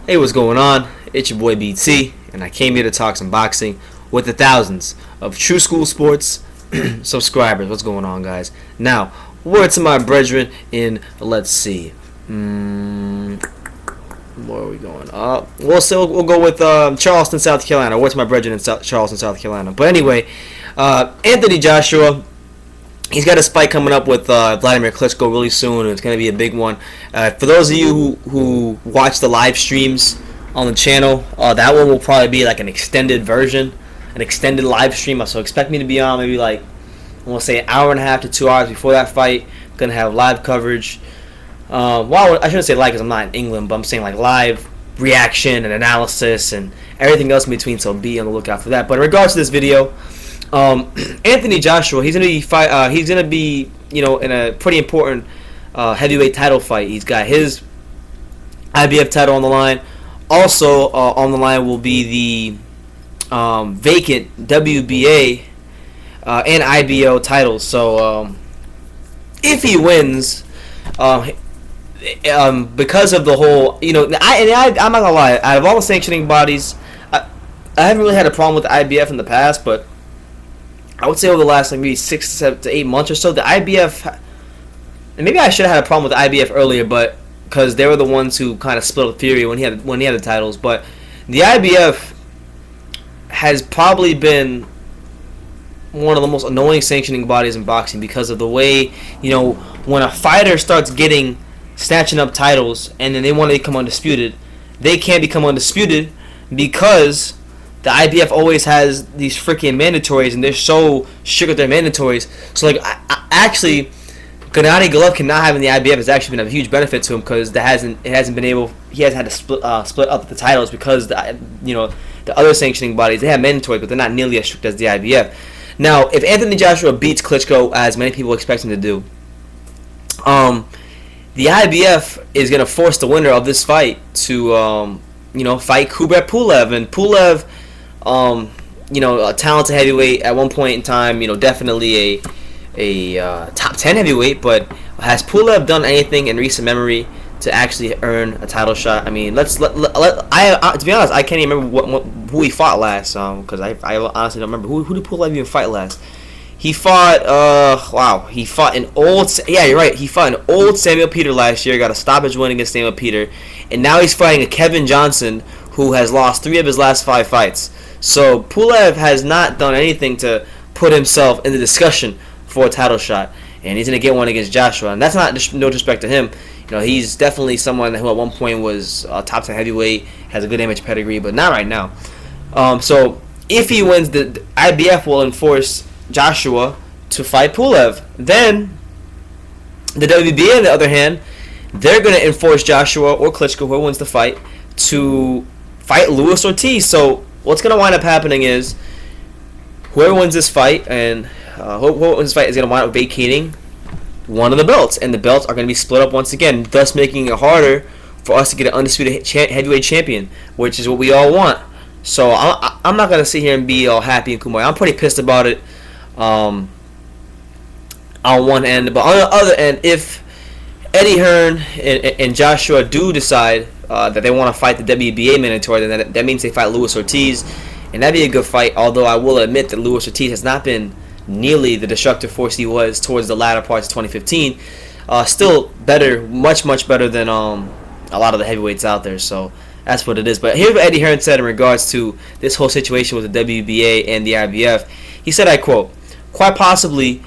Hey, what's going on? It's your boy BT, and I came here to talk some boxing with the thousands of True School Sports subscribers. What's going on, guys? Now, word to my brethren in, let's see, where are we going? We'll go with Charleston, South Carolina. Word to my brethren in Charleston, South Carolina. But anyway, Anthony Joshua. He's got a fight coming up with Vladimir Klitschko really soon, and it's going to be a big one. For those of you who watch the live streams on the channel, that one will probably be like an extended version, an extended live stream. So expect me to be on maybe like, we'll say an hour and a half to 2 hours before that fight. I'm going to have live coverage. Well, I shouldn't say live because I'm not in England, but I'm saying like live reaction and analysis and everything else in between, so be on the lookout for that. But in regards to this video, Anthony Joshua, he's gonna be in a pretty important heavyweight title fight. He's got his IBF title on the line. Also on the line will be the vacant WBA and IBO titles. So if he wins, because of the whole, I'm not gonna lie, out of all the sanctioning bodies, I haven't really had a problem with the IBF in the past, but I would say over the last maybe 6 to 8 months or so, the IBF, and maybe I should have had a problem with the IBF earlier, but because they were the ones who kind of split up Fury when he had the titles. But the IBF has probably been one of the most annoying sanctioning bodies in boxing because of the way, when a fighter starts snatching up titles and then they want to become undisputed, they can't become undisputed because the IBF always has these freaking mandatories, and they're so strict with their mandatories. So, like, actually, Gennady Golovkin not having the IBF has actually been a huge benefit to him because he hasn't had to split up the titles because the other sanctioning bodies, they have mandatory, but they're not nearly as strict as the IBF. Now, if Anthony Joshua beats Klitschko, as many people expect him to do, the IBF is going to force the winner of this fight to fight Kubrat Pulev, and Pulev, a talented heavyweight at one point in time, definitely a top 10 heavyweight, but has Pulev done anything in recent memory to actually earn a title shot? I mean, to be honest, I can't even remember who he fought last, because I honestly don't remember. Who did Pulev even fight last? He fought, he fought you're right, he fought an old Samuel Peter last year, got a stoppage win against Samuel Peter, and now he's fighting a Kevin Johnson who has lost 3 of his last 5 fights. So Pulev has not done anything to put himself in the discussion for a title shot, and he's going to get one against Joshua. And that's not no disrespect to him. He's definitely someone who at one point was a top 10 heavyweight, has a good amateur pedigree, but not right now. So if he wins, the IBF will enforce Joshua to fight Pulev. Then the WBA, on the other hand, they're going to enforce Joshua or Klitschko, whoever wins the fight, to fight Luis Ortiz. So what's going to wind up happening is whoever wins this fight is going to wind up vacating one of the belts, and the belts are going to be split up once again, thus making it harder for us to get an undisputed heavyweight champion, which is what we all want. So I'm not going to sit here and be all happy and kumbaya. I'm pretty pissed about it on one end, but on the other end, if Eddie Hearn and Joshua do decide that they want to fight the WBA mandatory, then that means they fight Luis Ortiz, and that'd be a good fight. Although I will admit that Luis Ortiz has not been nearly the destructive force he was towards the latter parts of 2015. Still better, much better than a lot of the heavyweights out there. So that's what it is. But here's what Eddie Hearn said in regards to this whole situation with the WBA and the IBF. He said, I quote, "Quite possibly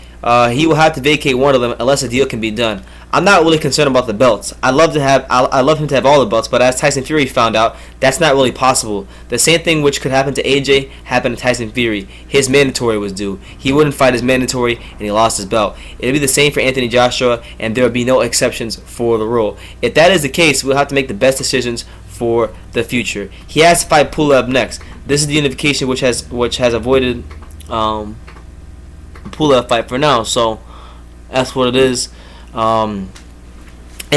he will have to vacate one of them unless a deal can be done. I'm not really concerned about the belts. I'd love him to have all the belts, but as Tyson Fury found out, that's not really possible. The same thing which could happen to AJ happened to Tyson Fury. His mandatory was due. He wouldn't fight his mandatory, and he lost his belt. It'll be the same for Anthony Joshua, and there will be no exceptions for the rule. If that is the case, we'll have to make the best decisions for the future. He has to fight Pulev next. This is the unification which has avoided Pulev fight for now. So that's what it is." And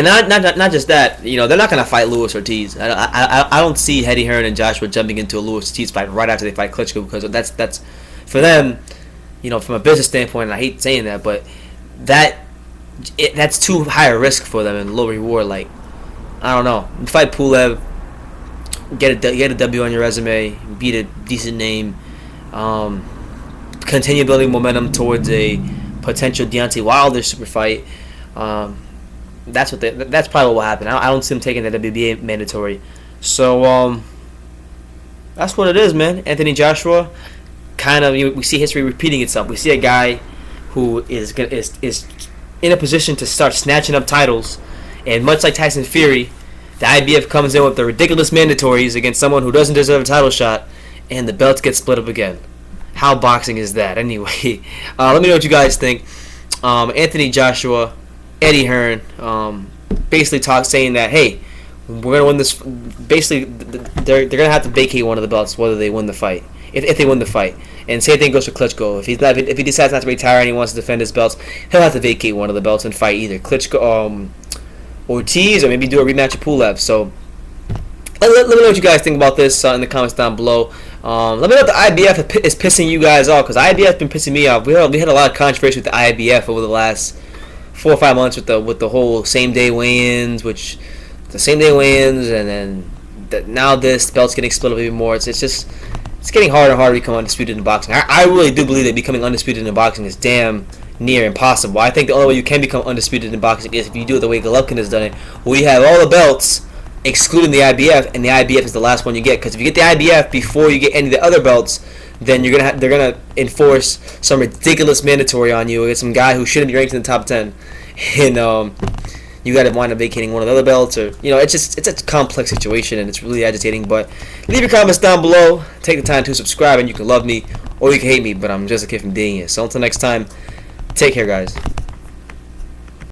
not just that, they're not gonna fight Luis Ortiz. I don't see Eddie Hearn and Joshua jumping into a Luis Ortiz fight right after they fight Klitschko, because that's for them, from a business standpoint. And I hate saying that, but that's too high a risk for them and low reward. Like, I don't know. You fight Pulev, get a W on your resume, beat a decent name, continue building momentum towards a potential Deontay Wilder super fight. That's probably what will happen. I don't see him taking the WBA mandatory. So that's what it is, man. Anthony Joshua, kind of, we see history repeating itself. We see a guy who is in a position to start snatching up titles, and much like Tyson Fury, the IBF comes in with the ridiculous mandatories against someone who doesn't deserve a title shot, and the belts get split up again. How boxing is that? Anyway, let me know what you guys think. Anthony Joshua, Eddie Hearn, basically saying that, hey, we're gonna win this. Basically, they're gonna have to vacate one of the belts whether they win the fight. If they win the fight, and same thing goes for Klitschko. If he decides not to retire and he wants to defend his belts, he'll have to vacate one of the belts and fight either Klitschko, Ortiz, or maybe do a rematch of Pulev. So let me know what you guys think about this in the comments down below. Let me know if the IBF is pissing you guys off, because IBF has been pissing me off. We had a lot of controversy with the IBF over the last 4 or 5 months with the whole same day weigh-ins, and then now this belt's getting split up even more. It's getting harder and harder to become undisputed in boxing. I really do believe that becoming undisputed in boxing is damn near impossible. I think the only way you can become undisputed in boxing is if you do it the way Golovkin has done it, where you have all the belts excluding the IBF, and the IBF is the last one you get. Because if you get the IBF before you get any of the other belts, then they're gonna enforce some ridiculous mandatory on you against some guy who shouldn't be ranked in the top 10, and you got to wind up vacating one of the other belts, or it's a complex situation, and it's really agitating. But leave your comments down below. Take the time to subscribe, and you can love me or you can hate me. But I'm just a kid from Daniel. So until next time, take care, guys.